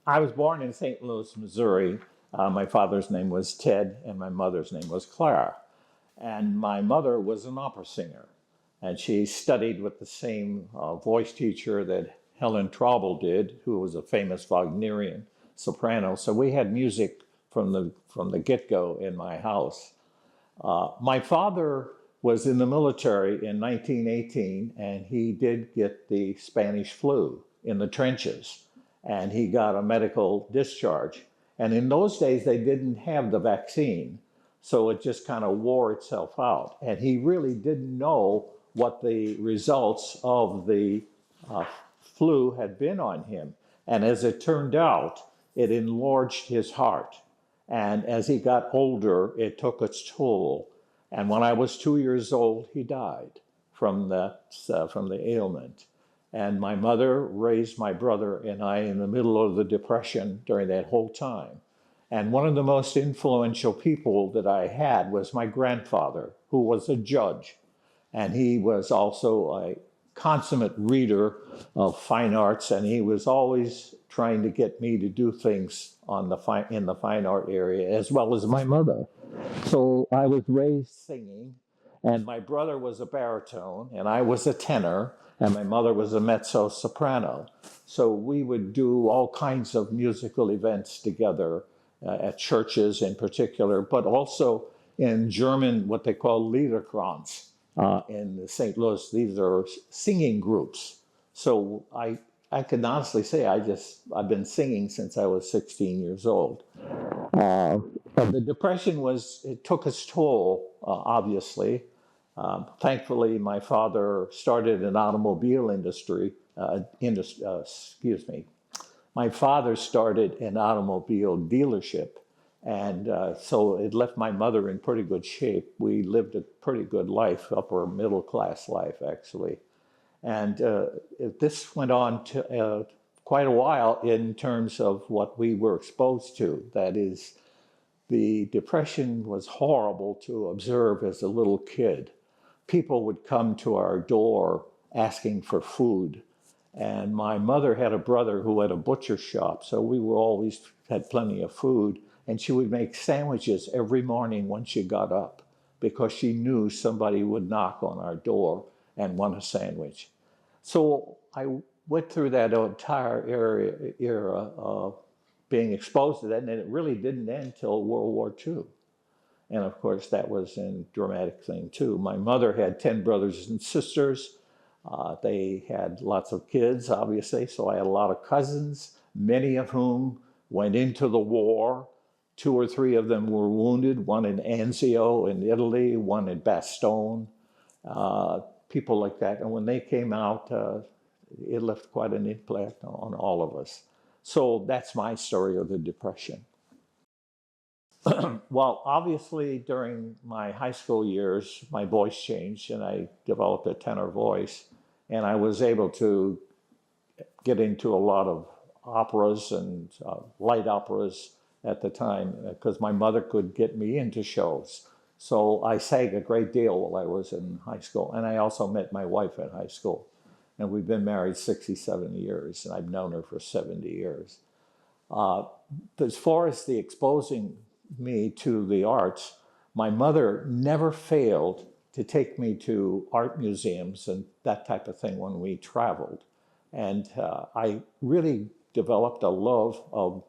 I was born in St. Louis, Missouri. My father's name was Ted, and my mother's name was Clara. And my mother was an opera singer, and she studied with the same voice teacher that Helen Traubel did, who was a famous Wagnerian soprano. So we had music from the get-go in my house. My father was in the military in 1918, and he did get the Spanish flu in the trenches, and he got a medical discharge. And in those days, they didn't have the vaccine, so it just kind of wore itself out. And he really didn't know what the results of the uh, flu had been on him. And as it turned out, it enlarged his heart. And as he got older, it took its toll. And when I was 2 years old, he died from from the ailment. And my mother raised my brother and I in the middle of the Depression during that whole time. And one of the most influential people that I had was my grandfather, who was a judge. And he was also a consummate reader of fine arts, and he was always trying to get me to do things in the fine art area, as well as my mother. So I was raised singing, and my brother was a baritone, and I was a tenor, and my mother was a mezzo soprano. So we would do all kinds of musical events together at churches in particular, but also in German, what they call Liederkranz in St. Louis. These are singing groups. So I can honestly say I've been singing since I was 16 years old. But the Depression it took its toll, obviously. Thankfully, my father started an automobile excuse me. My father started an automobile dealership, and so it left my mother in pretty good shape. We lived a pretty good life, upper middle class life, actually. And this went on to quite a while in terms of what we were exposed to. That is, the Depression was horrible to observe as a little kid. People would come to our door asking for food. And my mother had a brother who had a butcher shop, so we were always had plenty of food. And she would make sandwiches every morning when she got up because she knew somebody would knock on our door and want a sandwich. So I went through that entire era of being exposed to that, and it really didn't end till World War II. And of course, that was a dramatic thing too. My mother had 10 brothers and sisters. They had lots of kids, obviously, so I had a lot of cousins, many of whom went into the war. 2 or 3 of them were wounded, one in Anzio in Italy, one in Bastogne, people like that. And when they came out, it left quite an impact on all of us. So that's my story of the Depression. Well, obviously, during my high school years, my voice changed and I developed a tenor voice. And I was able to get into a lot of operas and light operas at the time because my mother could get me into shows. So I sang a great deal while I was in high school. And I also met my wife in high school. And we've been married 67 years, and I've known her for 70 years. As far as the exposing me to the arts, my mother never failed to take me to art museums and that type of thing when we traveled. And I really developed a love of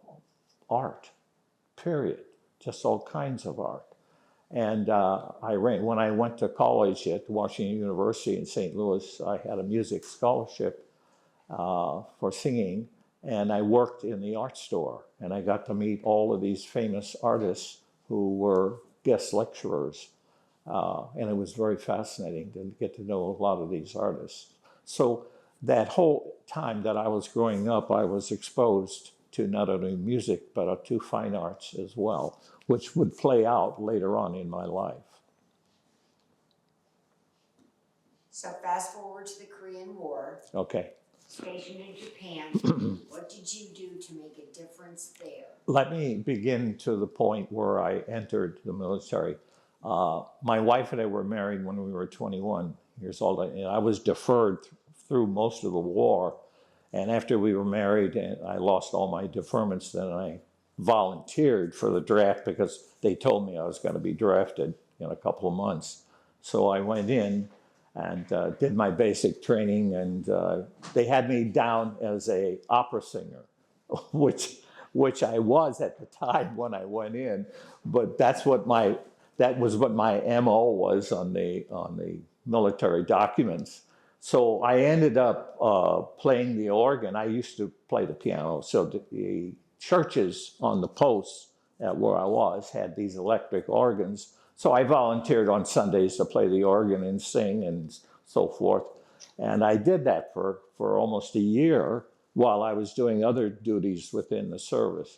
art, period, just all kinds of art. And when I went to college at Washington University in St. Louis, I had a music scholarship for singing, and I worked in the art store, and I got to meet all of these famous artists who were guest lecturers, and it was very fascinating to get to know a lot of these artists. So that whole time that I was growing up, I was exposed to not only music, but to fine arts as well, which would play out later on in my life. So fast forward to the Korean War. Okay. Stationed in Japan. What did you do to make a difference there? Let me begin to the point where I entered the military. My wife and I were married when we were 21 years old, and I was deferred through most of the war. And after we were married and I lost all my deferments, then I volunteered for the draft because they told me I was going to be drafted in a couple of months. So I went in and did my basic training, and they had me down as a opera singer, which I was at the time when I went in, but that was what my MO was on the military documents. So I ended up playing the organ. I used to play the piano, so the churches on the posts at where I was had these electric organs. So I volunteered on Sundays to play the organ and sing and so forth. And I did that for almost a year while I was doing other duties within the service.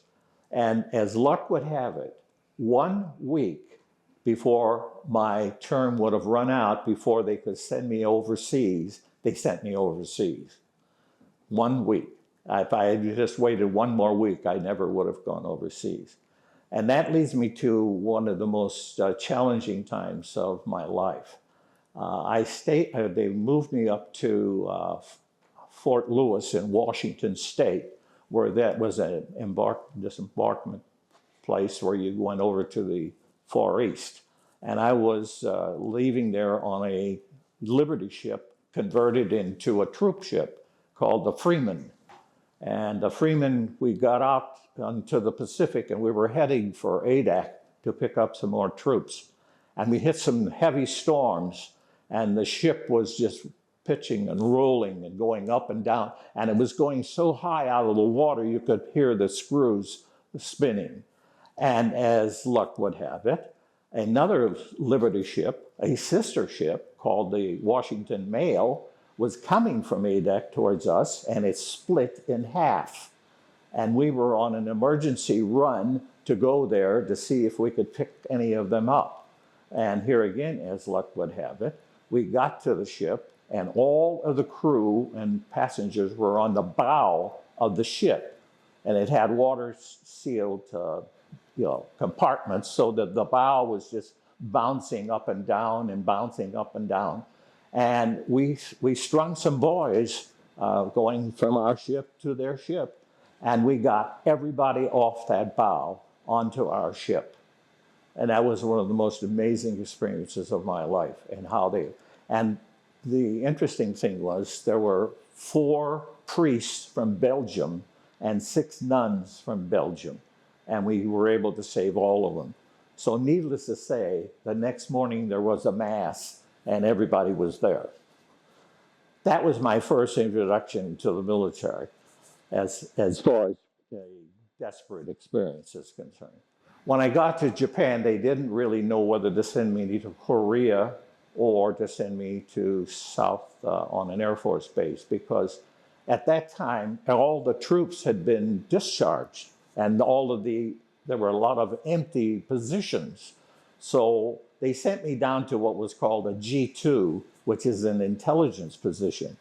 And as luck would have it, 1 week before my term would have run out, before they could send me overseas, they sent me overseas. 1 week. If I had just waited one more week, I never would have gone overseas. And that leads me to one of the most challenging times of my life. They moved me up to Fort Lewis in Washington State, where that was an disembarkment place where you went over to the Far East. And I was leaving there on a Liberty ship converted into a troop ship called the Freeman. And the Freeman, we got out onto the Pacific and we were heading for Adak to pick up some more troops. And we hit some heavy storms and the ship was just pitching and rolling and going up and down. And it was going so high out of the water, you could hear the screws spinning. And as luck would have it, another Liberty ship, a sister ship called the Washington Mail, was coming from Adak towards us, and it split in half. And we were on an emergency run to go there to see if we could pick any of them up. And here again, as luck would have it, we got to the ship, and all of the crew and passengers were on the bow of the ship. And it had water-sealed compartments, so that the bow was just bouncing up and down and bouncing up and down. And we strung some boys going from our ship to their ship, and we got everybody off that bow onto our ship. And that was one of the most amazing experiences of my life. And the interesting thing was there were 4 priests from Belgium and 6 nuns from Belgium, and we were able to save all of them. So needless to say, the next morning there was a mass and everybody was there. That was my first introduction to the military as far as a desperate experience is concerned. When I got to Japan, they didn't really know whether to send me to Korea or to send me to South on an Air Force base, because at that time, all the troops had been discharged and there were a lot of empty positions. So they sent me down to what was called a G2, which is an intelligence position.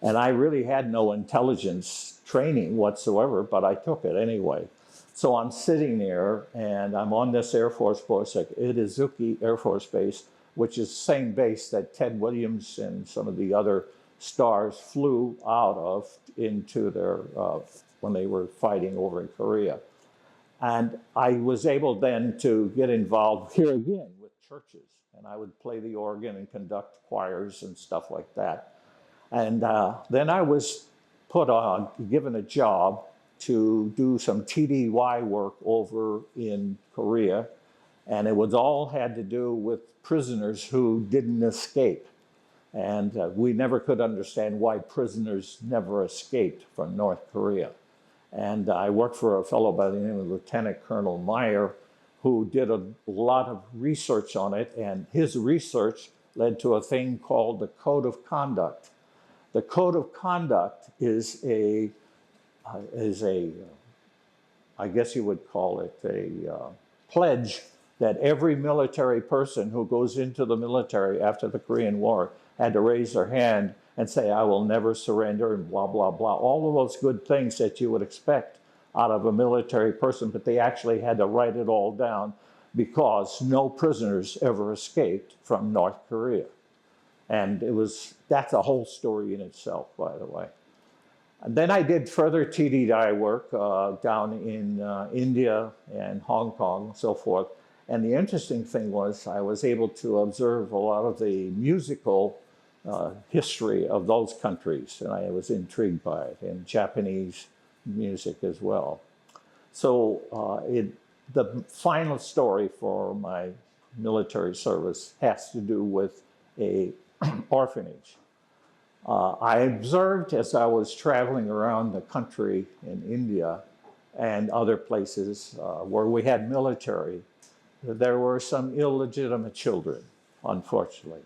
And I really had no intelligence training whatsoever, but I took it anyway. So I'm sitting there and I'm on this Air Force base at Itazuki Air Force Base, which is the same base that Ted Williams and some of the other stars flew out of into when they were fighting over in Korea. And I was able then to get involved here again with churches. And I would play the organ and conduct choirs and stuff like that. And then I was given a job to do some TDY work over in Korea. And it was all had to do with prisoners who didn't escape. And we never could understand why prisoners never escaped from North Korea. And I worked for a fellow by the name of Lieutenant Colonel Meyer, who did a lot of research on it. And his research led to a thing called the Code of Conduct. The Code of Conduct is I guess you would call it a pledge that every military person who goes into the military after the Korean War had to raise their hand and say, I will never surrender, and blah, blah, blah. All of those good things that you would expect out of a military person, but they actually had to write it all down because no prisoners ever escaped from North Korea. And that's a whole story in itself, by the way. And then I did further TDI work down in India and Hong Kong and so forth. And the interesting thing was I was able to observe a lot of the musical history of those countries, and I was intrigued by it, and Japanese music as well. So the final story for my military service has to do with a orphanage. I observed as I was traveling around the country in India and other places where we had military, that there were some illegitimate children, unfortunately.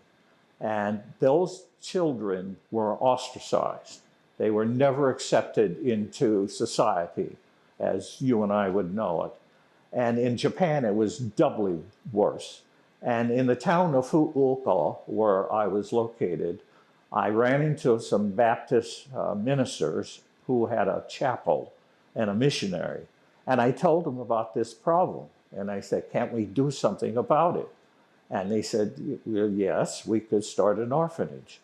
And those children were ostracized. They were never accepted into society as you and I would know it. And in Japan, it was doubly worse. And in the town of Fukuoka, where I was located, I ran into some Baptist ministers who had a chapel and a missionary. And I told them about this problem. And I said, can't we do something about it? And they said, well, yes, we could start an orphanage.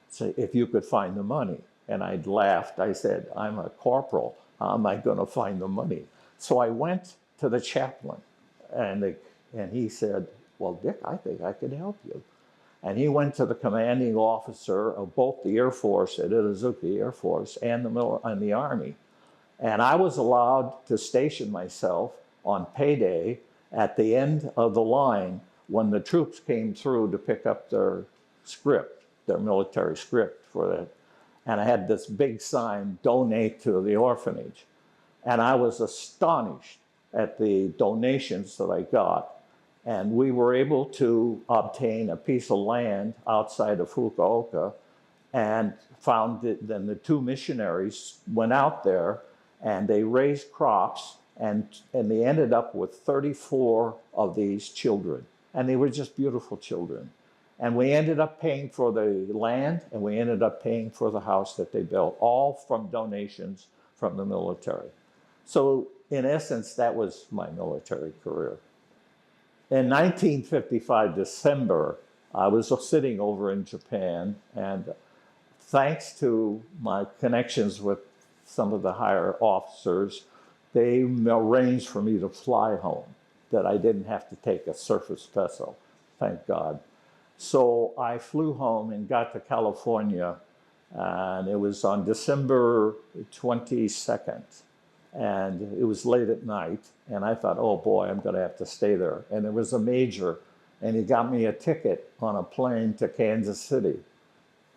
So if you could find the money. And I laughed. I said, I'm a corporal. How am I going to find the money? So I went to the chaplain. And he said, well, Dick, I think I can help you. And he went to the commanding officer of both the Air Force at Itazuki Air Force and the Army. And I was allowed to station myself on payday at the end of the line when the troops came through to pick up their script, their military script for that. And I had this big sign, donate to the orphanage. And I was astonished at the donations that I got. And we were able to obtain a piece of land outside of Fukuoka and found that then the two missionaries went out there and they raised crops and they ended up with 34 of these children. And they were just beautiful children. And we ended up paying for the land and we ended up paying for the house that they built, all from donations from the military. So in essence, that was my military career. In 1955, December, I was sitting over in Japan, and thanks to my connections with some of the higher officers, they arranged for me to fly home, that I didn't have to take a surface vessel, thank God. So I flew home and got to California, and it was on December 22nd. And it was late at night, and I thought, oh boy, I'm going to have to stay there. And there was a major, and he got me a ticket on a plane to Kansas City.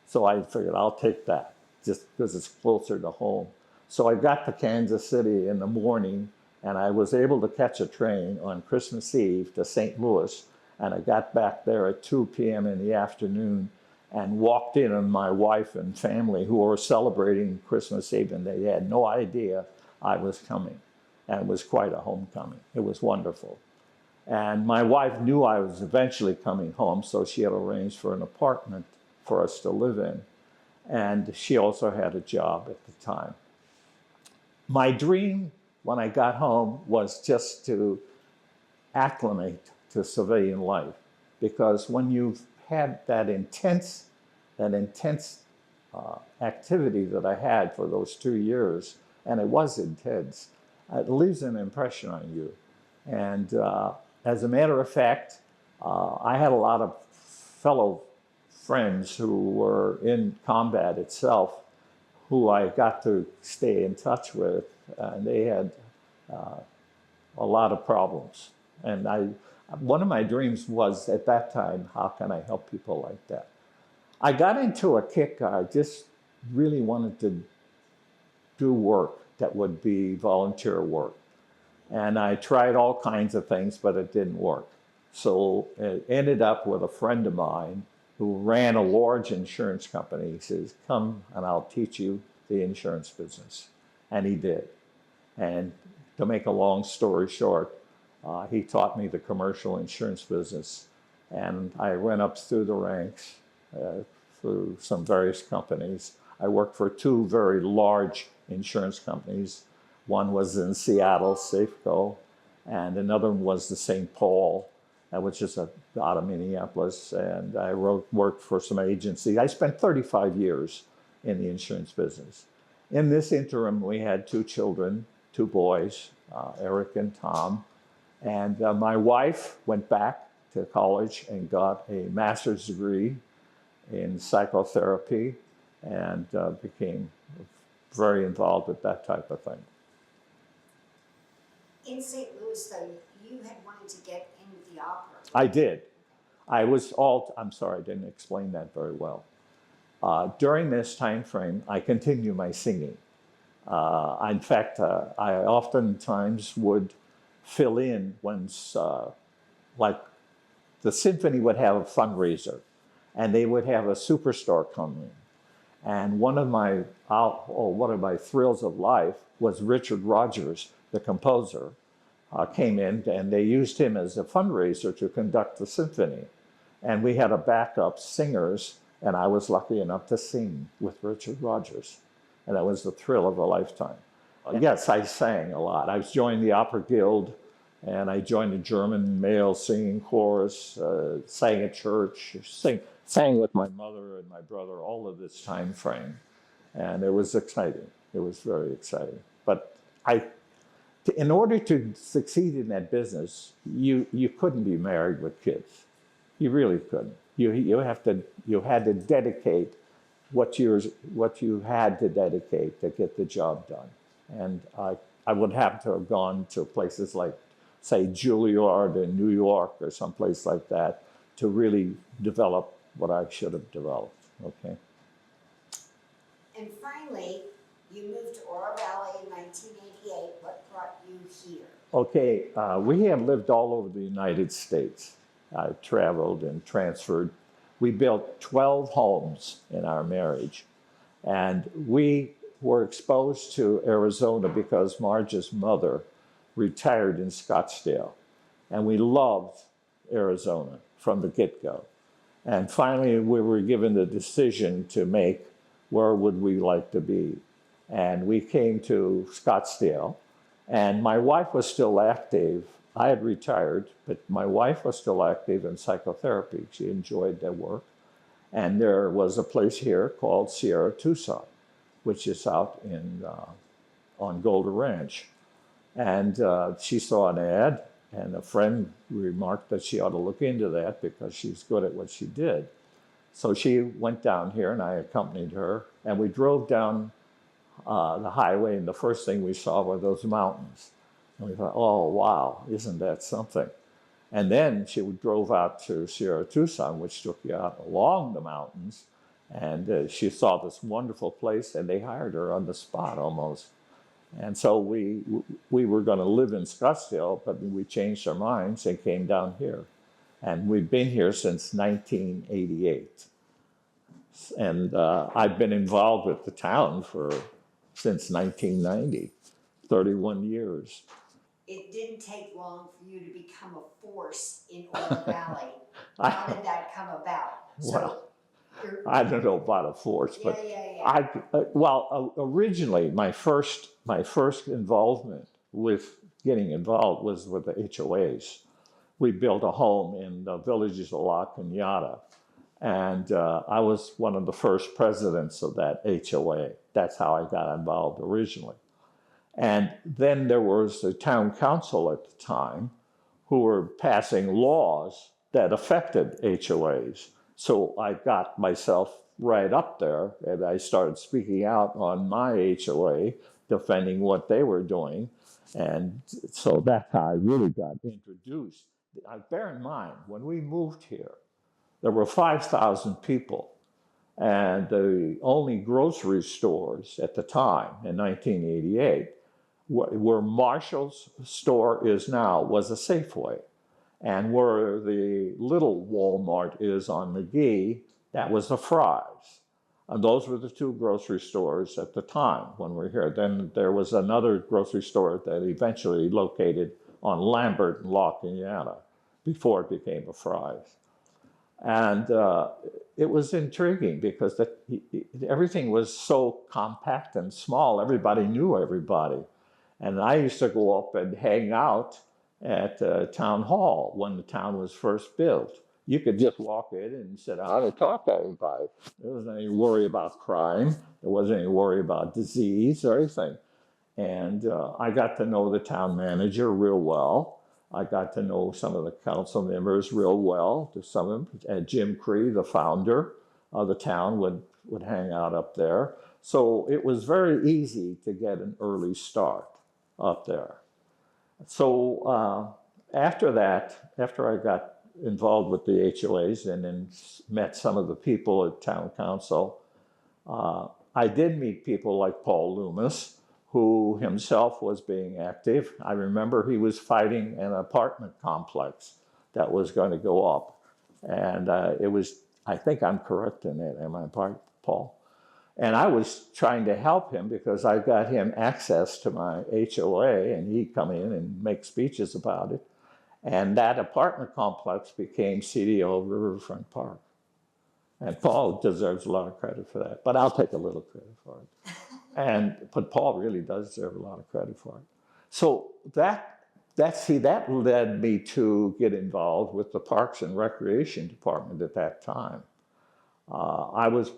So I figured I'll take that, just because it's closer to home. So I got to Kansas City in the morning, and I was able to catch a train on Christmas Eve to St. Louis, and I got back there at 2 p.m. in the afternoon and walked in on my wife and family who were celebrating Christmas Eve, and they had no idea I was coming, and it was quite a homecoming. It was wonderful. And my wife knew I was eventually coming home, so she had arranged for an apartment for us to live in. And she also had a job at the time. My dream when I got home was just to acclimate to civilian life, because when you've had that intense activity that I had for those 2 years, and it was intense, it leaves an impression on you. And as a matter of fact, I had a lot of fellow friends who were in combat itself who I got to stay in touch with, and they had a lot of problems. And one of my dreams was at that time, how can I help people like that? I got into a kick. I just really wanted to do work that would be volunteer work. And I tried all kinds of things, but it didn't work. So it ended up with a friend of mine who ran a large insurance company. He says, come and I'll teach you the insurance business. And he did. And to make a long story short, he taught me the commercial insurance business. And I went up through the ranks through some various companies. I worked for two very large insurance companies. One was in Seattle, Safeco, and another one was the St. Paul, which is out of Minneapolis. And I worked for some agency. I spent 35 years in the insurance business. In this interim, we had two children, two boys, Eric and Tom. And my wife went back to college and got a master's degree in psychotherapy and became very involved with that type of thing. In St. Louis, though, you had wanted to get into the opera. I did. I'm sorry, I didn't explain that very well. During this time frame, I continued my singing. In fact, I oftentimes would fill in when, like, the symphony would have a fundraiser, and they would have a superstar come in. And one of my thrills of life was Richard Rodgers, the composer, came in, and they used him as a fundraiser to conduct the symphony. And we had a backup singers, and I was lucky enough to sing with Richard Rodgers. And that was the thrill of a lifetime. Yes, I sang a lot. I joined the Opera Guild, and I joined the German male singing chorus, sang at church, sang with my mother and my brother all of this time frame. And it was exciting. It was very exciting. But in order to succeed in that business, you couldn't be married with kids. You really couldn't. You had to dedicate what you had to dedicate to get the job done. And I would have to have gone to places like, say, Juilliard in New York or someplace like that to really develop what I should have developed. Okay. And finally, you moved to Oro Valley in 1988. What brought you here? Okay, we have lived all over the United States. I traveled and transferred. We built 12 homes in our marriage. And we were exposed to Arizona because Marge's mother retired in Scottsdale. And we loved Arizona from the get-go. And finally, we were given the decision to make where would we like to be. And we came to Scottsdale. And my wife was still active. I had retired, but my wife was still active in psychotherapy. She enjoyed that work. And there was a place here called Sierra Tucson, which is out on Golder Ranch. And she saw an ad, and a friend remarked that she ought to look into that because she's good at what she did. So she went down here, and I accompanied her, and we drove down the highway, and the first thing we saw were those mountains. And we thought, oh, wow, isn't that something? And then she drove out to Sierra Tucson, which took you out along the mountains, and she saw this wonderful place, and they hired her on the spot almost. And so we were going to live in Scottsdale, but we changed our minds and came down here. And we've been here since 1988. And I've been involved with the town since 1990, 31 years. It didn't take long for you to become a force in Oro Valley. How did that come about? Well, I don't know about a force, but originally my first involvement with getting involved was with the HOAs. We built a home in the villages of La Cañada, and I was one of the first presidents of that HOA. That's how I got involved originally. And then there was the town council at the time who were passing laws that affected HOAs. So I got myself right up there, and I started speaking out on my HOA, defending what they were doing. And so that's how I really got introduced. Bear in mind, when we moved here, there were 5,000 people. And the only grocery stores at the time, in 1988, where Marshall's store is now was a Safeway. And where the little Walmart is on McGee, that was a Fry's. And those were the two grocery stores at the time when we were here. Then there was another grocery store that eventually located on Lambert and La Cañada before it became a Fry's. And it was intriguing because everything was so compact and small. Everybody knew everybody. And I used to go up and hang out at Town Hall when the town was first built. You could just walk in and sit down and talk to anybody. There wasn't any worry about crime. There wasn't any worry about disease or anything. And I got to know the town manager real well. I got to know some of the council members real well. Some of them, and Jim Cree, the founder of the town, would hang out up there. So it was very easy to get an early start up there. So after that, after I got involved with the HOAs and then met some of the people at town council, I did meet people like Paul Loomis, who himself was being active. I remember he was fighting an apartment complex that was going to go up. And it was, I think I'm correct in that, am I, Paul? And I was trying to help him because I got him access to my HOA, and he'd come in and make speeches about it. And that apartment complex became CDO of Riverfront Park. And Paul deserves a lot of credit for that, but I'll take a little credit for it. But Paul really does deserve a lot of credit for it. So that led me to get involved with the Parks and Recreation Department at that time. I was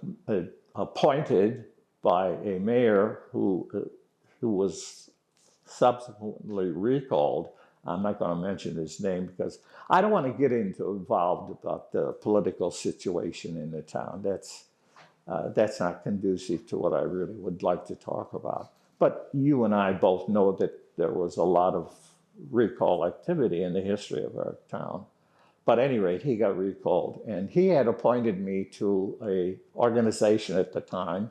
appointed by a mayor who was subsequently recalled. I'm not going to mention his name because I don't want to get involved about the political situation in the town. That's not conducive to what I really would like to talk about. But you and I both know that there was a lot of recall activity in the history of our town. But at any rate, he got recalled, and he had appointed me to an organization at the time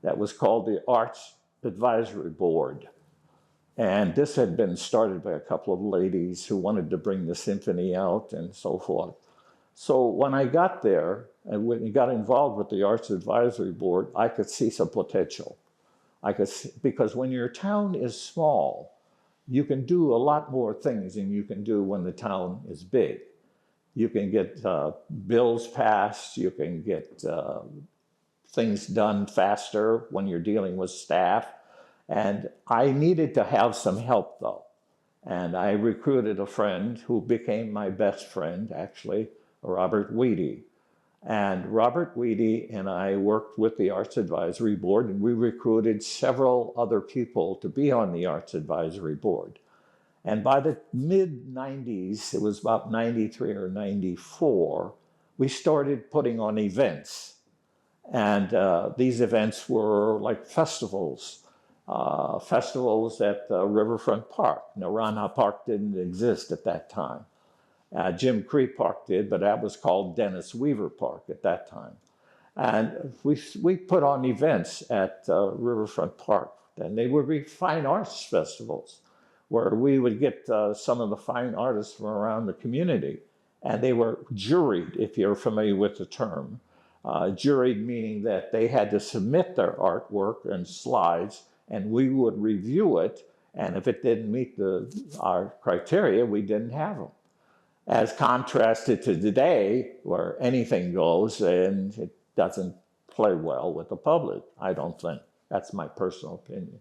that was called the Arts Advisory Board. And this had been started by a couple of ladies who wanted to bring the symphony out and so forth. So when I got there, and when I got involved with the Arts Advisory Board, I could see some potential. Because when your town is small, you can do a lot more things than you can do when the town is big. You can get bills passed, you can get things done faster when you're dealing with staff. And I needed to have some help, though. And I recruited a friend who became my best friend, actually, Robert Weedy. And Robert Weedy and I worked with the Arts Advisory Board, and we recruited several other people to be on the Arts Advisory Board. And by the mid-90s, it was about 93 or 94, we started putting on events. And these events were like festivals. Festivals at Riverfront Park. Narana Park didn't exist at that time. Jim Cree Park did, but that was called Dennis Weaver Park at that time. And we put on events at Riverfront Park. And they would be fine arts festivals where we would get some of the fine artists from around the community. And they were juried, if you're familiar with the term. Juried meaning that they had to submit their artwork and slides, and we would review it, and if it didn't meet our criteria, we didn't have them. As contrasted to today, where anything goes and it doesn't play well with the public, I don't think. That's my personal opinion.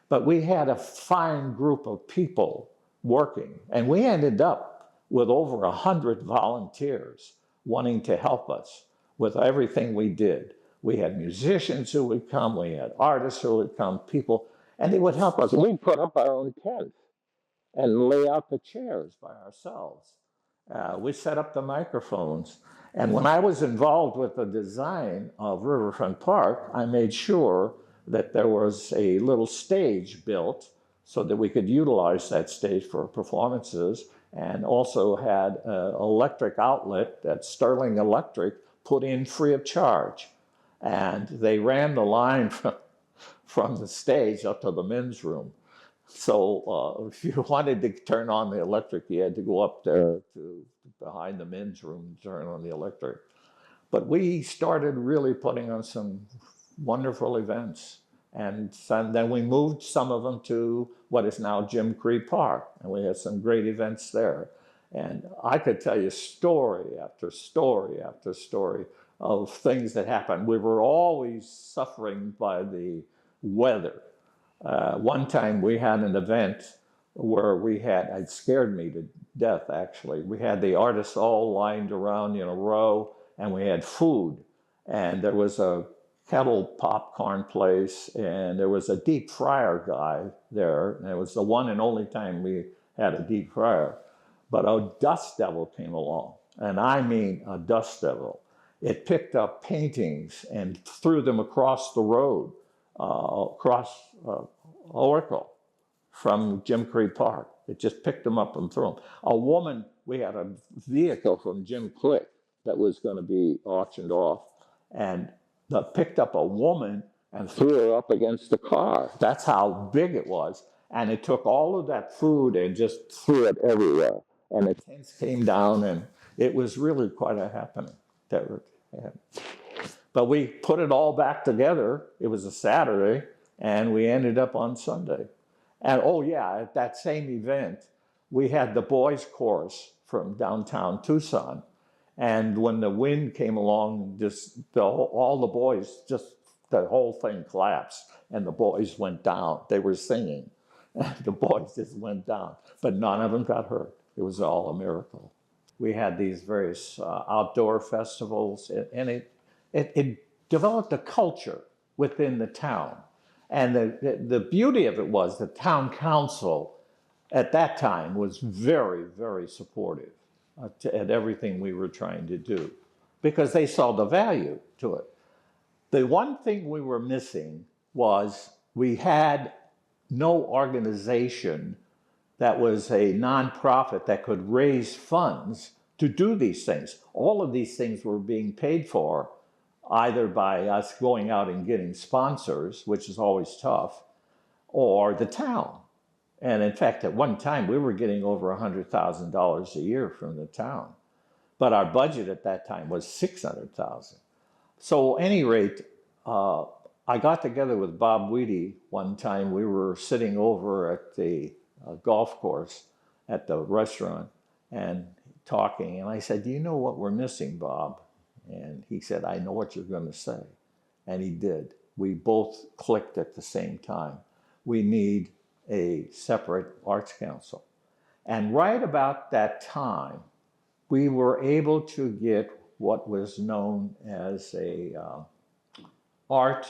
But we had a fine group of people working, and we ended up with over 100 volunteers wanting to help us with everything we did. We had musicians who would come, we had artists who would come, people, and they would help us. We'd put up our own tent and lay out the chairs by ourselves. We set up the microphones. And when I was involved with the design of Riverfront Park, I made sure that there was a little stage built so that we could utilize that stage for performances, and also had an electric outlet that Sterling Electric put in free of charge. And they ran the line from the stage up to the men's room. So if you wanted to turn on the electric, you had to go up there to behind the men's room and turn on the electric. But we started really putting on some wonderful events. And then we moved some of them to what is now Jim Cree Park. And we had some great events there. And I could tell you story after story after story of things that happened. We were always suffering by the weather. One time we had an event where we had, it scared me to death actually. We had the artists all lined around in a row, and we had food. And there was a kettle popcorn place, and there was a deep fryer guy there. And it was the one and only time we had a deep fryer. But a dust devil came along, and I mean a dust devil. It picked up paintings and threw them across the road, across Oracle from Jim Cree Park. It just picked them up and threw them. A woman, we had a vehicle from Jim Click that was going to be auctioned off, and picked up a woman and threw her up against the car. That's how big it was. And it took all of that food and just threw it everywhere. And the tents came down, and it was really quite a happening that we had. But we put it all back together. It was a Saturday, and we ended up on Sunday. And oh yeah, at that same event, we had the boys' chorus from downtown Tucson. And when the wind came along, all the boys, just the whole thing collapsed, and the boys went down. They were singing, and the boys just went down. But none of them got hurt. It was all a miracle. We had these various outdoor festivals, and it developed a culture within the town. And the beauty of it was the town council at that time was very, very supportive at everything we were trying to do, because they saw the value to it. The one thing we were missing was we had no organization that was a nonprofit that could raise funds to do these things. All of these things were being paid for either by us going out and getting sponsors, which is always tough, or the town. And in fact, at one time, we were getting over $100,000 a year from the town. But our budget at that time was $600,000. So at any rate, I got together with Bob Weedy one time. We were sitting over at the golf course at the restaurant and talking. And I said, "Do you know what we're missing, Bob?" And he said, "I know what you're going to say." And he did. We both clicked at the same time. We need a separate arts council. And right about that time, we were able to get what was known as a art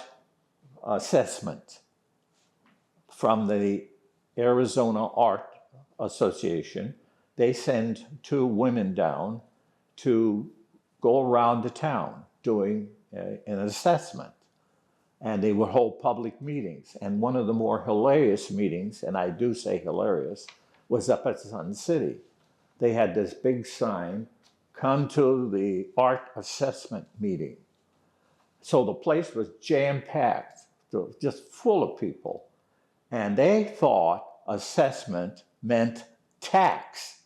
assessment from the Arizona Art Association. They send two women down to go around the town doing an assessment. And they would hold public meetings. And one of the more hilarious meetings, and I do say hilarious, was up at Sun City. They had this big sign, "Come to the art assessment meeting." So the place was jam-packed, just full of people. And they thought assessment meant tax.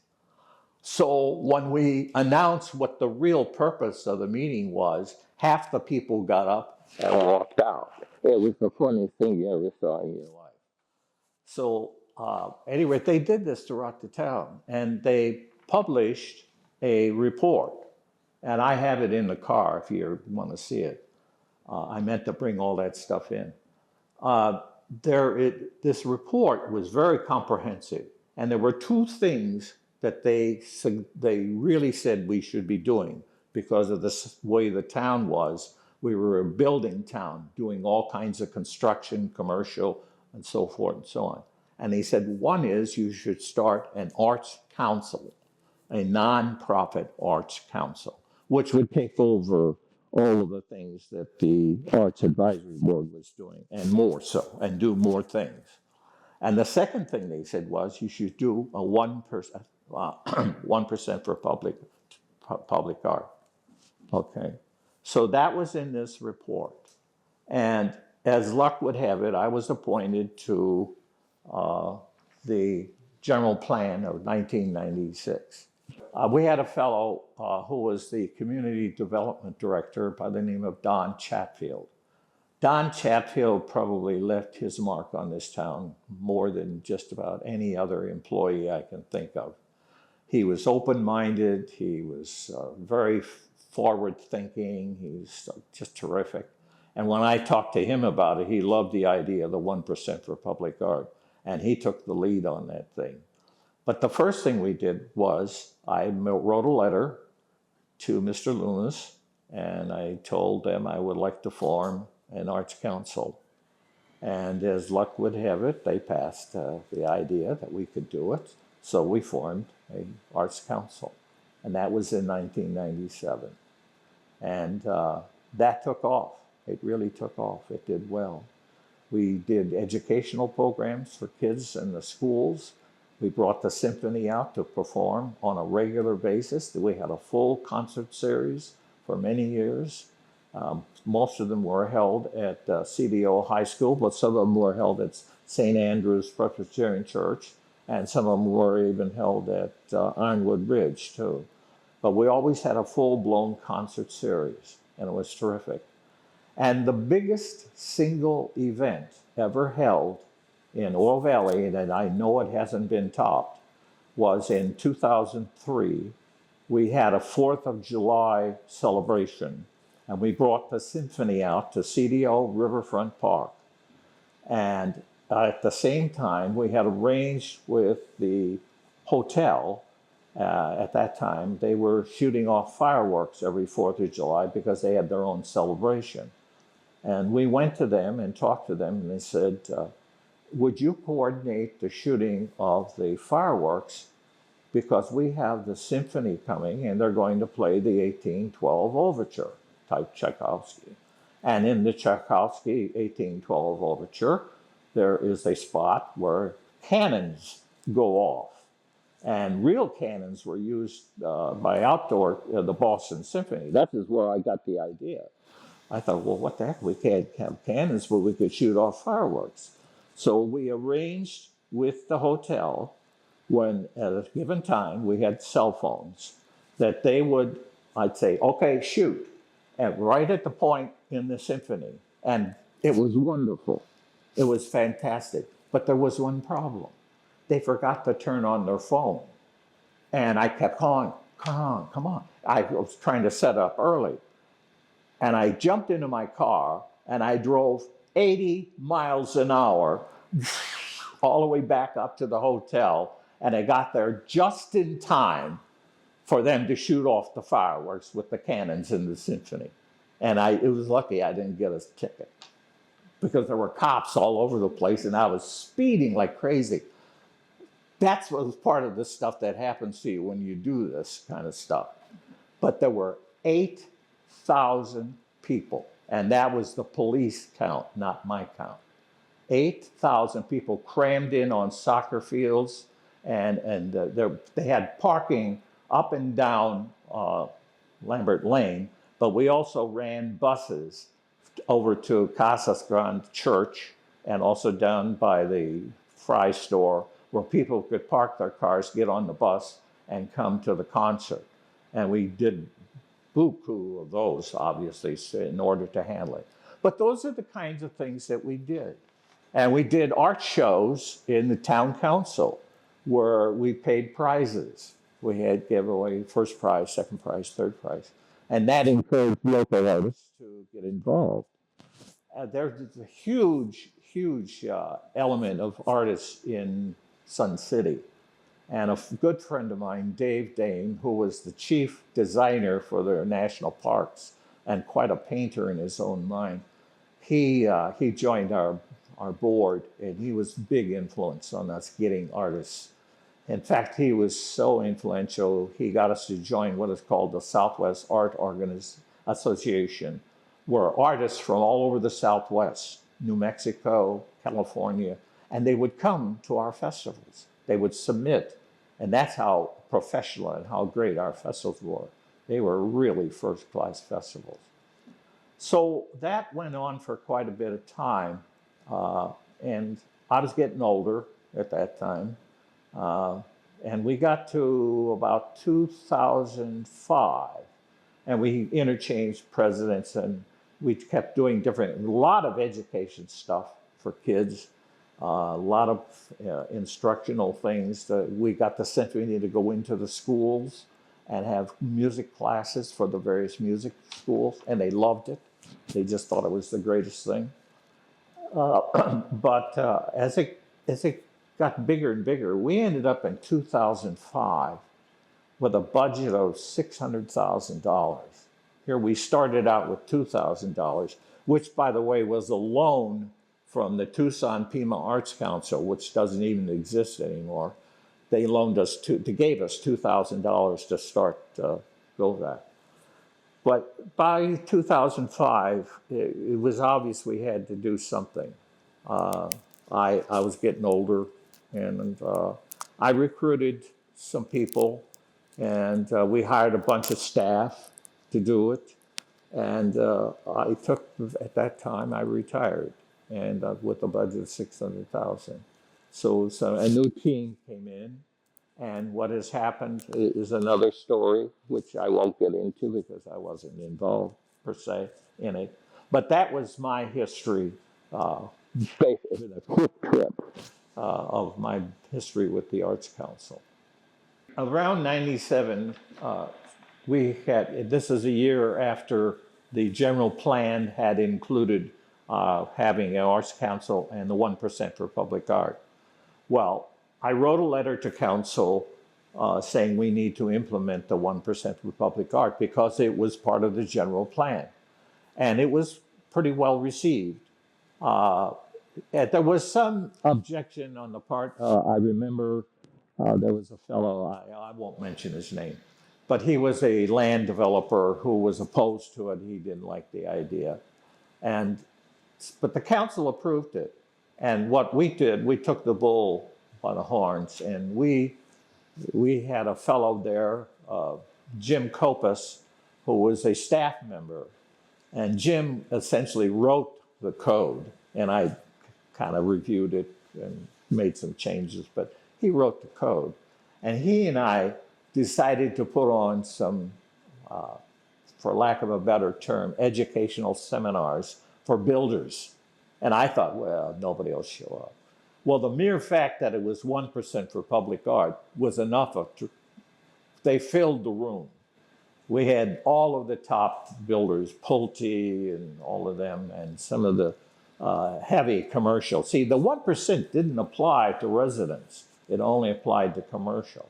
So when we announced what the real purpose of the meeting was, half the people got up and walked out. It was the funniest thing you ever saw in your life. So anyway, they did this throughout the town, and they published a report. And I have it in the car if you want to see it. I meant to bring all that stuff in. This report was very comprehensive, and there were two things that they really said we should be doing because of the way the town was. We were a building town, doing all kinds of construction, commercial, and so forth and so on. And he said, one is you should start an arts council, a nonprofit arts council, which would take over all of the things that the Arts Advisory Board was doing, and more so, and do more things. And the second thing they said was you should do a 1% for public art. Okay, so that was in this report. And as luck would have it, I was appointed to the general plan of 1996. We had a fellow who was the community development director by the name of Don Chatfield. Don Chatfield probably left his mark on this town more than just about any other employee I can think of. He was open-minded, he was very forward-thinking, he was just terrific. And when I talked to him about it, he loved the idea of the 1% for public art. and he took the lead on that thing. But the first thing we did was I wrote a letter to Mr. Loomis, and I told them I would like to form an arts council. And as luck would have it, they passed the idea that we could do it. So we formed an arts council, and that was in 1997. And that took off. It really took off. It did well. We did educational programs for kids in the schools. We brought the symphony out to perform on a regular basis. We had a full concert series for many years. Most of them were held at CDO High School, but some of them were held at St. Andrew's Presbyterian Church, and some of them were even held at Ironwood Ridge, too. But we always had a full-blown concert series, and it was terrific. And the biggest single event ever held in Oro Valley, and I know it hasn't been topped, was in 2003. We had a 4th of July celebration, and we brought the symphony out to CDO Riverfront Park. And at the same time, we had arranged with the hotel. At that time, they were shooting off fireworks every 4th of July because they had their own celebration. And we went to them and talked to them, and they said, would you coordinate the shooting of the fireworks, because we have the symphony coming and they're going to play the 1812 overture type Tchaikovsky. And in the Tchaikovsky 1812 overture, there is a spot where cannons go off. And real cannons were used by the Boston Symphony. That is where I got the idea. I thought, well, what the heck? We can't have cannons, but we could shoot off fireworks. So we arranged with the hotel, when at a given time we had cell phones, that they would, I'd say, okay, shoot, and right at the point in the symphony. And it was wonderful. It was fantastic. But there was one problem. They forgot to turn on their phone. And I kept calling, come on. I was trying to set up early. And I jumped into my car and I drove 80 miles an hour all the way back up to the hotel. And I got there just in time for them to shoot off the fireworks with the cannons in the symphony. And it was lucky I didn't get a ticket, because there were cops all over the place and I was speeding like crazy. That's what was part of the stuff that happens to you when you do this kind of stuff. But there were 8,000 people, and that was the police count, not my count. 8,000 people crammed in on soccer fields, and they had parking up and down Lambert Lane, but we also ran buses over to Casas Grande Church and also down by the Fry store, where people could park their cars, get on the bus, and come to the concert. And we did buku of those, obviously, in order to handle it. But those are the kinds of things that we did. And we did art shows in the town council where we paid prizes. We had give away first prize, second prize, third prize. And that encouraged local artists to get involved. There's a huge element of artists in Sun City. And a good friend of mine, Dave Dane, who was the chief designer for the national parks and quite a painter in his own mind, he joined our board, and he was a big influence on us getting artists. In fact, he was so influential, he got us to join what is called the Southwest Art Association, where artists from all over the Southwest, New Mexico, California, and they would come to our festivals. They would submit, and that's how professional and how great our festivals were. They were really first-class festivals. So that went on for quite a bit of time, and I was getting older at that time, and we got to about 2005, and we interchanged presidents, and we kept doing a lot of education stuff for kids, a lot of instructional things. We got the symphony to go into the schools and have music classes for the various music schools, and they loved it. They just thought it was the greatest thing. But as it got bigger and bigger. We ended up in 2005 with a budget of $600,000. Here we started out with $2,000, which, by the way, was a loan from the Tucson Pima Arts Council, which doesn't even exist anymore. They loaned us they gave us $2,000 to start build that. But by 2005, it was obvious we had to do something. I was getting older, and I recruited some people, and we hired a bunch of staff to do it. And I took, at that time, I retired, and with a budget of 600,000. So a new team came in, and what has happened is another story, which I won't get into because I wasn't involved per se in it. But that was my history, basically a quick trip of my history with the Arts Council. Around 97, this is a year after the general plan had included having an Arts Council and the 1% for public art. Well, I wrote a letter to council saying we need to implement the 1% for public art because it was part of the general plan. And it was pretty well received. There was some objection on the part, I remember there was a fellow, I won't mention his name, but he was a land developer who was opposed to it. He didn't like the idea. But the council approved it. And what we did, we took the bull by the horns, and we had a fellow there, Jim Copus, who was a staff member. And Jim essentially wrote the code, and I kind of reviewed it and made some changes, but he wrote the code. And he and I decided to put on some, for lack of a better term, educational seminars for builders. And I thought, well, nobody will show up. Well, the mere fact that it was 1% for public art was enough. They filled the room. We had all of the top builders, Pulte and all of them, and some of the heavy commercial. See, the 1% didn't apply to residents. It only applied to commercial.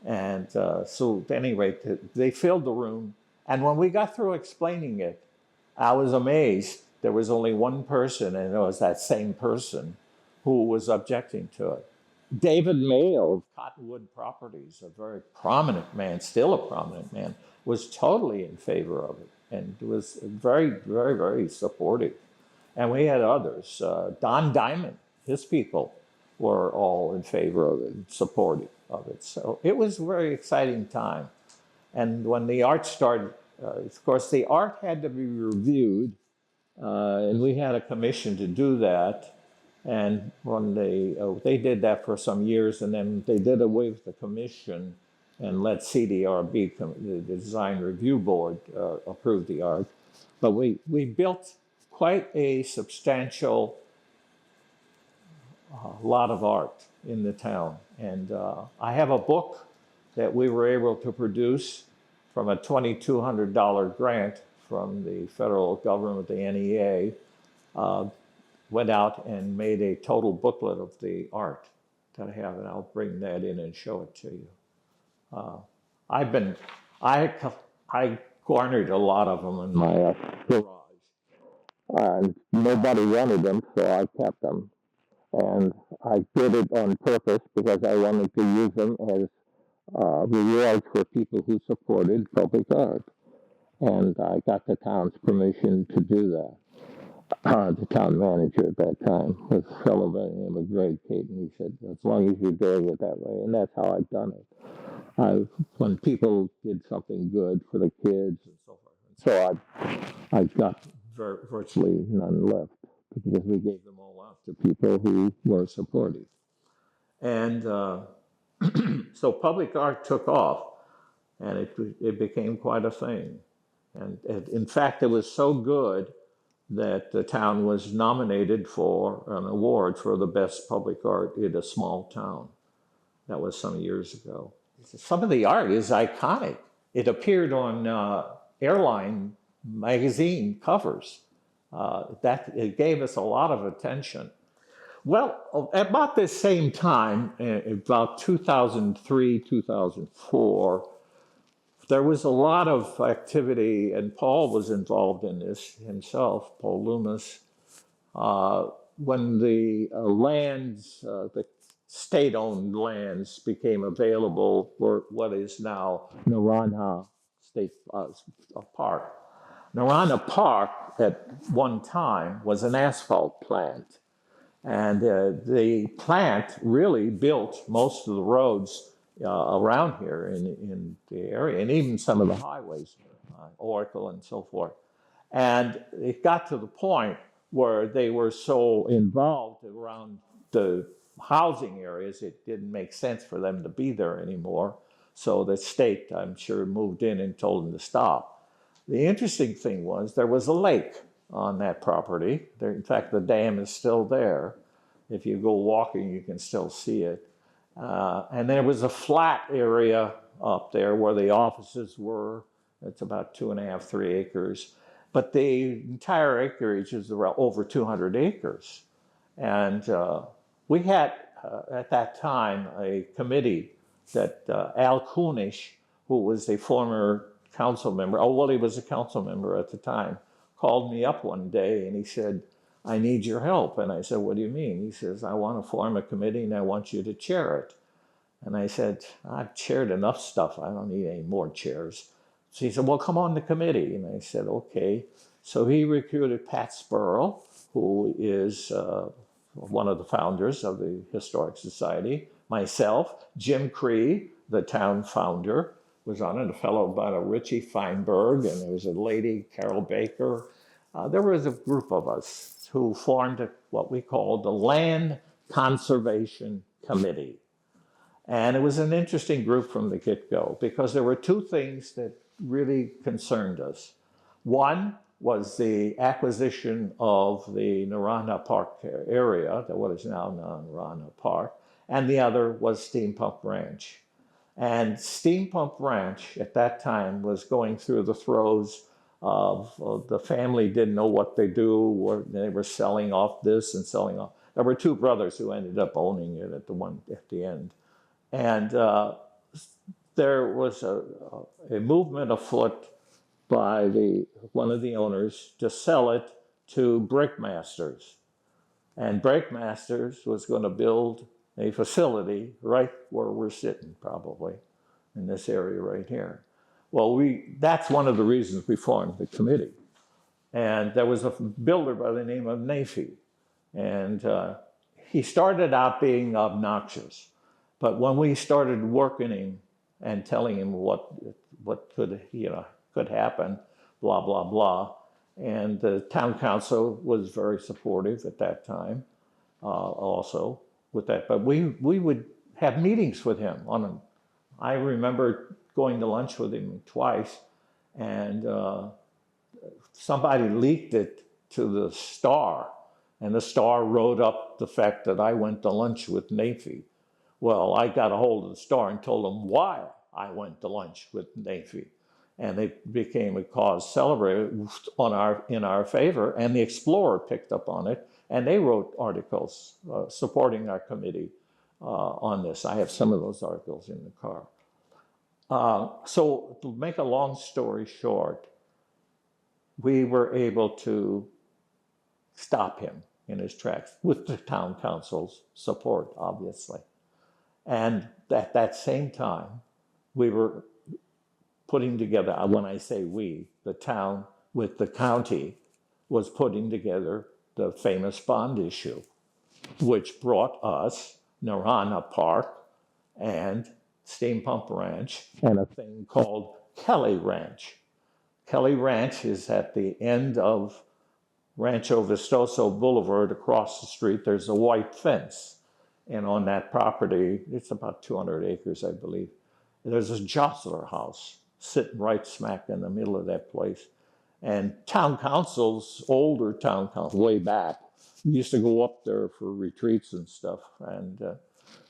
And so at any rate, they filled the room. And when we got through explaining it, I was amazed. There was only one person, and it was that same person who was objecting to it. David Mayo of Cottonwood Properties, a very prominent man, still a prominent man, was totally in favor of it and was very, very, very supportive. And we had others. Don Diamond, his people were all in favor of it and supportive of it. So it was a very exciting time. And when the art started, of course, the art had to be reviewed, and we had a commission to do that. And when they did that for some years, and then they did away with the commission and let CDRB, the Design Review Board, approve the art. But we built quite a substantial lot of art in the town. And I have a book that we were able to produce from a $2,200 grant from the federal government, the NEA. Went out and made a total booklet of the art that I have, and I'll bring that in and show it to you. I garnered a lot of them in my garage, and nobody wanted them, so I kept them. And I did it on purpose because I wanted to use them as rewards for people who supported public art. And I got the town's permission to do that. The town manager at that time was a fellow by the name of Greg Payton. He said, as long as you're doing it that way. And that's how I've done it. When people did something good for the kids and so forth. So I've got virtually none left because we gave them all out to people who were supportive. And so public art took off, and it became quite a thing. And in fact, it was so good that the town was nominated for an award for the best public art in a small town. That was some years ago. Some of the art is iconic. It appeared on airline magazine covers. It gave us a lot of attention. Well, about the same time, about 2003, 2004, there was a lot of activity, and Paul was involved in this himself, Paul Loomis, when the lands, the state-owned lands became available for what is now Naranja State Park. Naranja Park at one time was an asphalt plant. And the plant really built most of the roads around here in the area, and even some of the highways, Oracle and so forth. And it got to the point where they were so involved around the housing areas, it didn't make sense for them to be there anymore. So the state, I'm sure, moved in and told them to stop. The interesting thing was there was a lake on that property. There, in fact, the dam is still there. If you go walking, you can still see it. And there was a flat area up there where the offices were. It's about 2.5, 3 acres. But the entire acreage is around over 200 acres. And we had, at that time, a committee that Al Kunish, who was a former council member, oh, well, he was a council member at the time, called me up one day and he said, I need your help. And I said, what do you mean? He says, I want to form a committee and I want you to chair it. And I said, I've chaired enough stuff. I don't need any more chairs. So he said, well, come on the committee. And I said, okay. So he recruited Pat Spurl, who is one of the founders of the Historic Society, myself, Jim Cree, the town founder, was on it, a fellow by Richie Feinberg, and there was a lady, Carol Baker. There was a group of us who formed what we called the Land Conservation Committee. And it was an interesting group from the get-go because there were two things that really concerned us. One was the acquisition of the Naranja Park area, what is now Naranja Park, and the other was Steam Pump Ranch. And Steam Pump Ranch at that time was going through the throes of the family didn't know what they do. They were selling off this and selling off. There were two brothers who ended up owning it at the end. And there was a movement afoot by one of the owners to sell it to Brickmasters. And Brickmasters was going to build a facility right where we're sitting, probably, in this area right here. Well, that's one of the reasons we formed the committee. And there was a builder by the name of Nafee. And he started out being obnoxious. But when we started working him and telling him what could happen, blah, blah, blah, and the town council was very supportive at that time also with that. But we would have meetings with him I remember going to lunch with him twice, and somebody leaked it to the Star, and the Star wrote up the fact that I went to lunch with Nafee. Well, I got a hold of the Star and told them why I went to lunch with Nafee. And it became a cause celebrated in our favor, and the Explorer picked up on it, and they wrote articles supporting our committee on this. I have some of those articles in the car. So to make a long story short, we were able to stop him in his tracks with the town council's support, obviously. And at that same time, we were putting together, when I say we, the town with the county was putting together the famous bond issue, which brought us Naranja Park and Steam Pump Ranch and a thing called Kelly Ranch. Kelly Ranch is at the end of Rancho Vistoso Boulevard. Across the street, there's a white fence. And on that property, it's about 200 acres, I believe, there's a jostler house sitting right smack in the middle of that place. And town councils, older town councils, way back, used to go up there for retreats and stuff,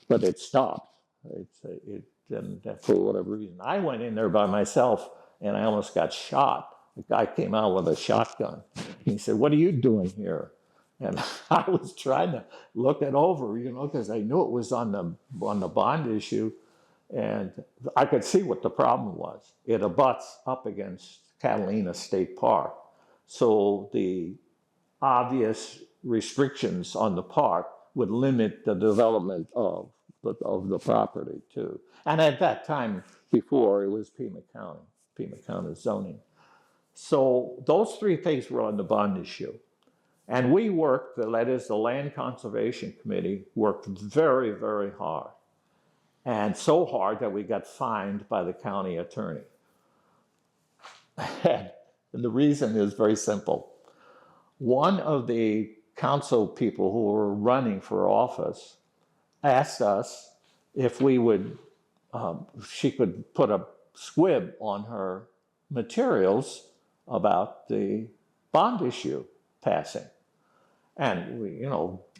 but it stopped. It didn't, for whatever reason. I went in there by myself, and I almost got shot. The guy came out with a shotgun. He said, "What are you doing here?" And I was trying to look it over, because I knew it was on the bond issue, and I could see what the problem was. It abuts up against Catalina State Park, so the obvious restrictions on the park would limit the development of the property too. And at that time, before, it was Pima County zoning. So those three things were on the bond issue. And we worked, that is the Land Conservation Committee, worked very, very hard. And so hard that we got fined by the county attorney. And the reason is very simple. One of the council people who were running for office asked us if we would, she could put a squib on her materials about the bond issue passing. And we,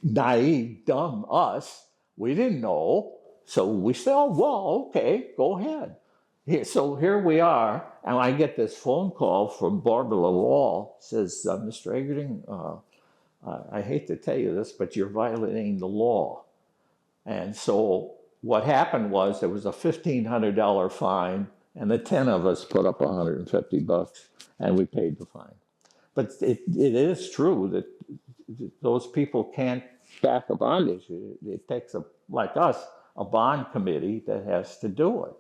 naive, dumb us, we didn't know. So we said, oh, well, okay, go ahead. So here we are, and I get this phone call from Barbara Lawal, says, Mr. Eggerding, I hate to tell you this, but you're violating the law. And so what happened was there was a $1,500 fine, and the 10 of us put up $150, and we paid the fine. But it is true that those people can't back a bond issue. It takes, like us, a bond committee that has to do it.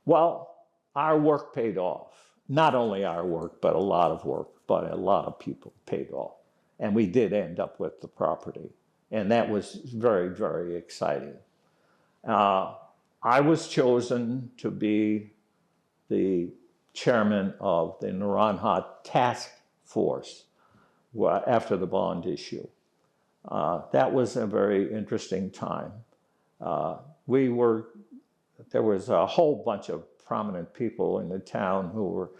Well, our work paid off. Not only our work, but a lot of work by a lot of people paid off. And we did end up with the property. And that was very, very exciting. I was chosen to be the chairman of the Naranjal Task Force after the bond issue. That was a very interesting time. There was a whole bunch of prominent people in the town who were,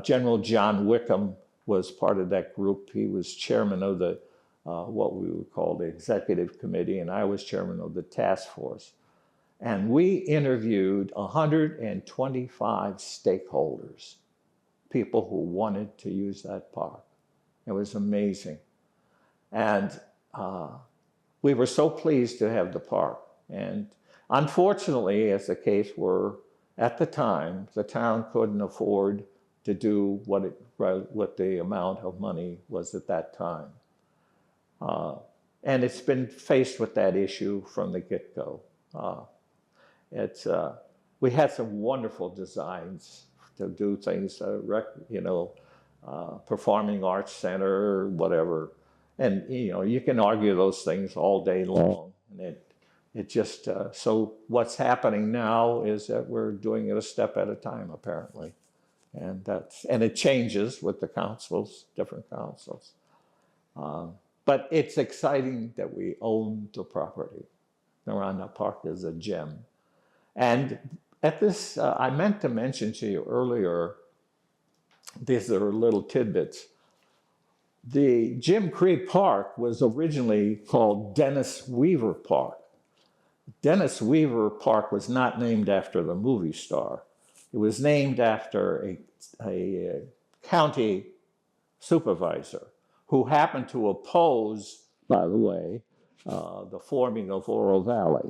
General John Wickham was part of that group. He was chairman of the, what we would call the executive committee, and I was chairman of the task force. And we interviewed 125 stakeholders, people who wanted to use that park. It was amazing. And we were so pleased to have the park. And unfortunately, as the case were, at the time, the town couldn't afford to do what the amount of money was at that time. And it's been faced with that issue from the get-go. We had some wonderful designs to do things, performing arts center, whatever. And, you can argue those things all day long. And it just, so what's happening now is that we're doing it a step at a time, apparently. And it changes with the councils, different councils. But it's exciting that we own the property. Naranjal Park is a gem. And at this, I meant to mention to you earlier, these are little tidbits. The Jim Cree Park was originally called Dennis Weaver Park. Dennis Weaver Park was not named after the movie star. It was named after a county supervisor who happened to oppose, by the way, the forming of Oro Valley.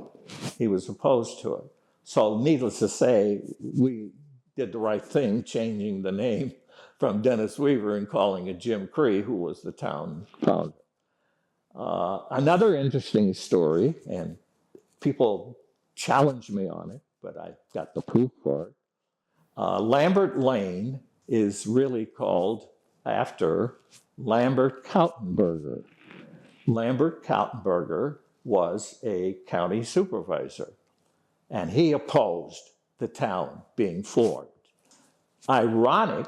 He was opposed to it. So needless to say, we did the right thing, changing the name from Dennis Weaver and calling it Jim Cree, who was the town founder. Another interesting story, and people challenged me on it, but I got the proof for it. Lambert Lane is really called after Lambert Kautenberger. Lambert Kautenberger was a county supervisor, and he opposed the town being formed. Ironic,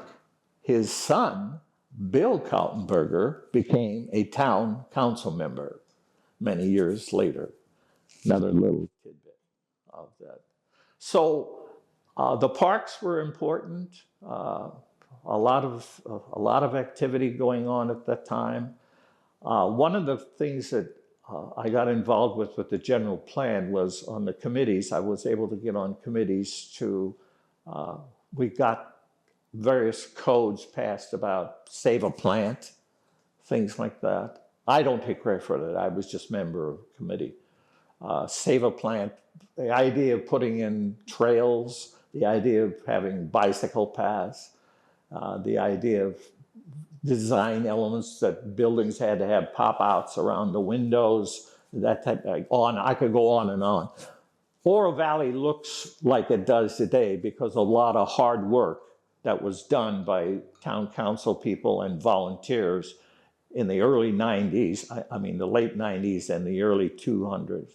his son, Bill Kautenberger, became a town council member many years later. Another little tidbit of that. So the parks were important. A lot of activity going on at that time. One of the things that I got involved with the general plan was on the committees. I was able to get on committees to, we got various codes passed about save a plant, things like that. I don't take credit for that. I was just member of the committee. Save a plant, the idea of putting in trails, the idea of having bicycle paths, the idea of design elements that buildings had to have pop-outs around the windows, that type of, on. I could go on and on. Oro Valley looks like it does today because a lot of hard work that was done by town council people and volunteers in the early 90s, I mean the late 90s and the early 2000s.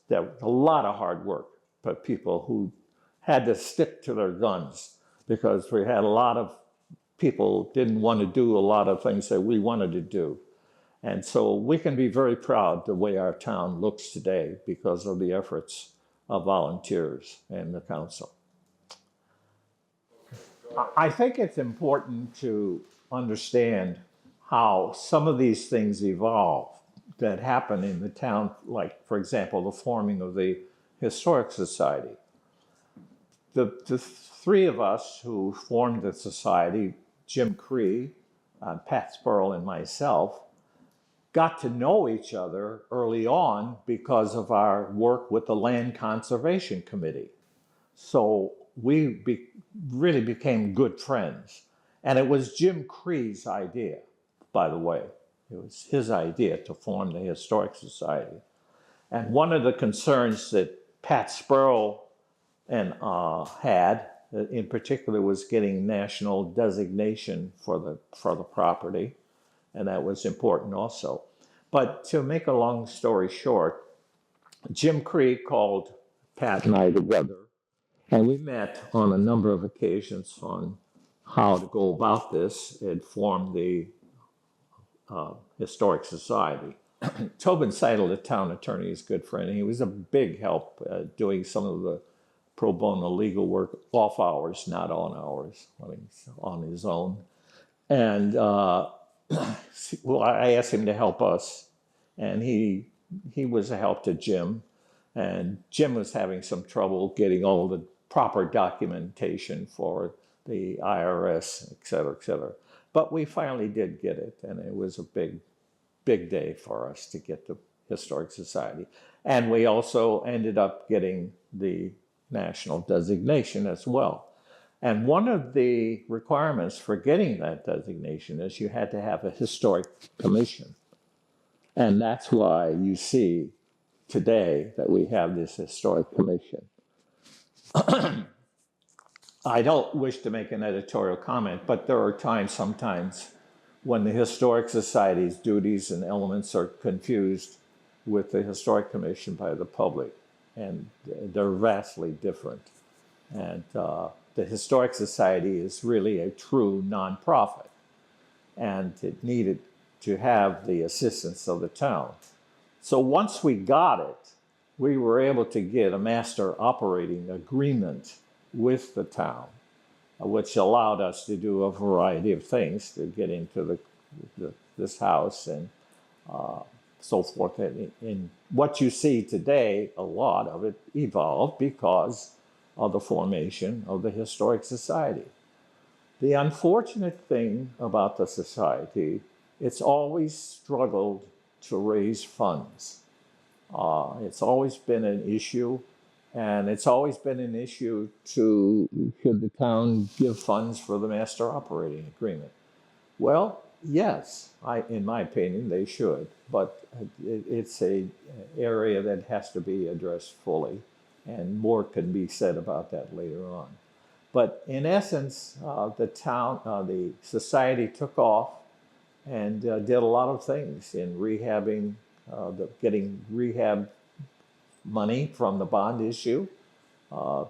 There was a lot of hard work, but people who had to stick to their guns because we had a lot of people didn't want to do a lot of things that we wanted to do. And so we can be very proud the way our town looks today because of the efforts of volunteers and the council. I think it's important to understand how some of these things evolve that happen in the town, like, for example, the forming of the Historic Society. The three of us who formed the society, Jim Cree, Pat Spurl, and myself, got to know each other early on because of our work with the Land Conservation Committee. So we really became good friends. And it was Jim Cree's idea, by the way. It was his idea to form the Historic Society. And one of the concerns that Pat Spurl and had, in particular, was getting national designation for the property. And that was important also. But to make a long story short, Jim Cree called Pat and I together, and we met on a number of occasions on how to go about this and form the Historic Society. Tobin Seidel, the town attorney, is a good friend. He was a big help doing some of the pro bono legal work off hours, not on hours, when he's on his own. And well, I asked him to help us, and he was a help to Jim, and Jim was having some trouble getting all the proper documentation for the IRS, et cetera, et cetera. But we finally did get it, and it was a big day for us to get the Historic Society. And we also ended up getting the national designation as well. And one of the requirements for getting that designation is you had to have a historic commission. And that's why you see today that we have this historic commission. I don't wish to make an editorial comment, but there are times sometimes when the Historic Society's duties and elements are confused with the Historic Commission by the public, and they're vastly different. And the Historic Society is really a true nonprofit, and it needed to have the assistance of the town. So once we got it, we were able to get a master operating agreement with the town, which allowed us to do a variety of things to get into this house and so forth. And what you see today, a lot of it evolved because of the formation of the Historic Society. The unfortunate thing about the society, it's always struggled to raise funds. It's always been an issue, and it's always been an issue to, should the town give funds for the master operating agreement? Well, yes, in my opinion, they should, but it's an area that has to be addressed fully, and more can be said about that later on. But in essence, the society took off and did a lot of things in rehabbing, getting rehab money from the bond issue. The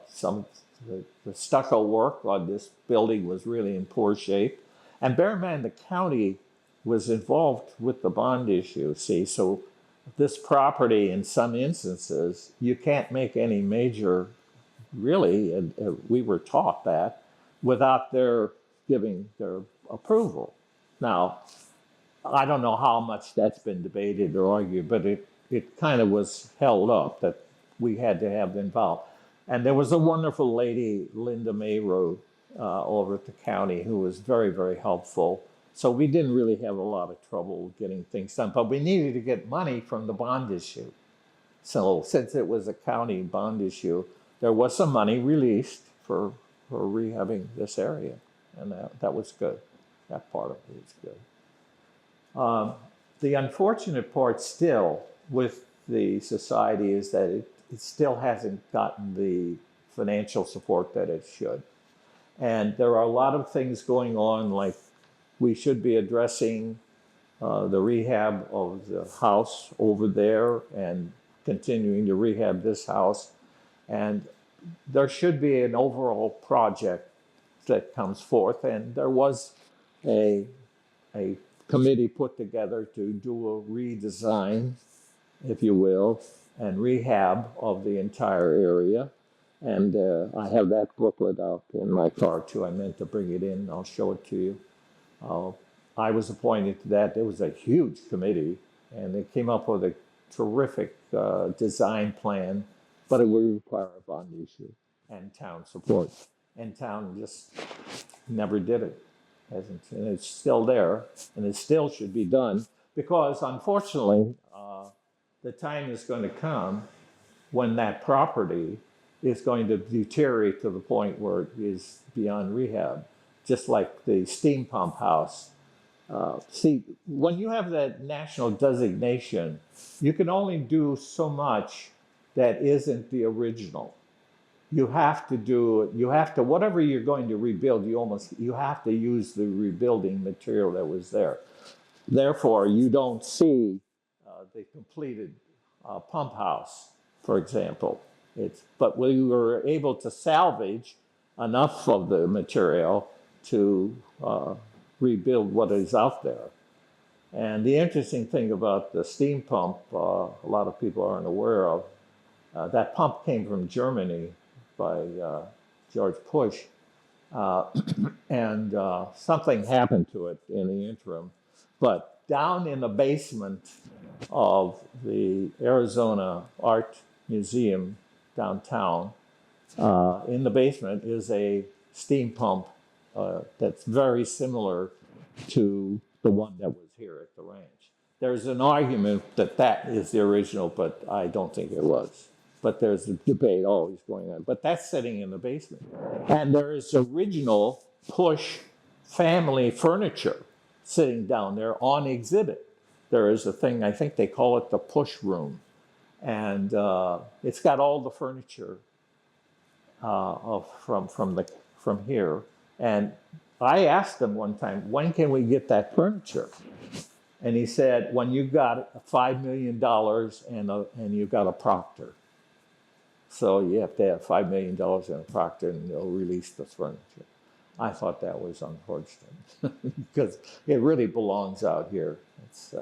stucco work on this building was really in poor shape. And bear in mind, the county was involved with the bond issue, see, so this property, in some instances, you can't make any major, really, and we were taught that, without their giving their approval. Now, I don't know how much that's been debated or argued, but it kind of was held up that we had to have involved. And there was a wonderful lady, Linda Mayrow, over at the county, who was very, very helpful. So we didn't really have a lot of trouble getting things done, but we needed to get money from the bond issue. So since it was a county bond issue, there was some money released for rehabbing this area, and that was good. That part of it was good. The unfortunate part still with the society is that it still hasn't gotten the financial support that it should. And there are a lot of things going on, like we should be addressing the rehab of the house over there and continuing to rehab this house. And there should be an overall project that comes forth. And there was a committee put together to do a redesign, if you will, and rehab of the entire area. And I have that booklet out in my car too. I meant to bring it in. I'll show it to you. I was appointed to that. It was a huge committee, and they came up with a terrific design plan, but it would require a bond issue and town support. And town just never did it. Hasn't, and it's still there, and it still should be done because, unfortunately, the time is going to come when that property is going to deteriorate to the point where it is beyond rehab, just like the steam pump house. See, when you have that national designation, you can only do so much that isn't the original. You have to, whatever you're going to rebuild, you have to use the rebuilding material that was there. Therefore, you don't see the completed pump house, for example. But we were able to salvage enough of the material to rebuild what is out there. And the interesting thing about the steam pump, a lot of people aren't aware of, that pump came from Germany by George Push, and something happened to it in the interim. But down in the basement of the Arizona Art Museum downtown, in the basement is a steam pump that's very similar to the one that was here at the ranch. There's an argument that that is the original, but I don't think it was. But there's a debate always going on. But that's sitting in the basement. And there is original Push family furniture sitting down there on exhibit. There is a thing, I think they call it the Push room. And it's got all the furniture from here. And I asked him one time, when can we get that furniture? And he said, when you've got $5 million and you've got a proctor. So you have to have $5 million in a proctor and they'll release the furniture. I thought that was unfortunate because it really belongs out here. It's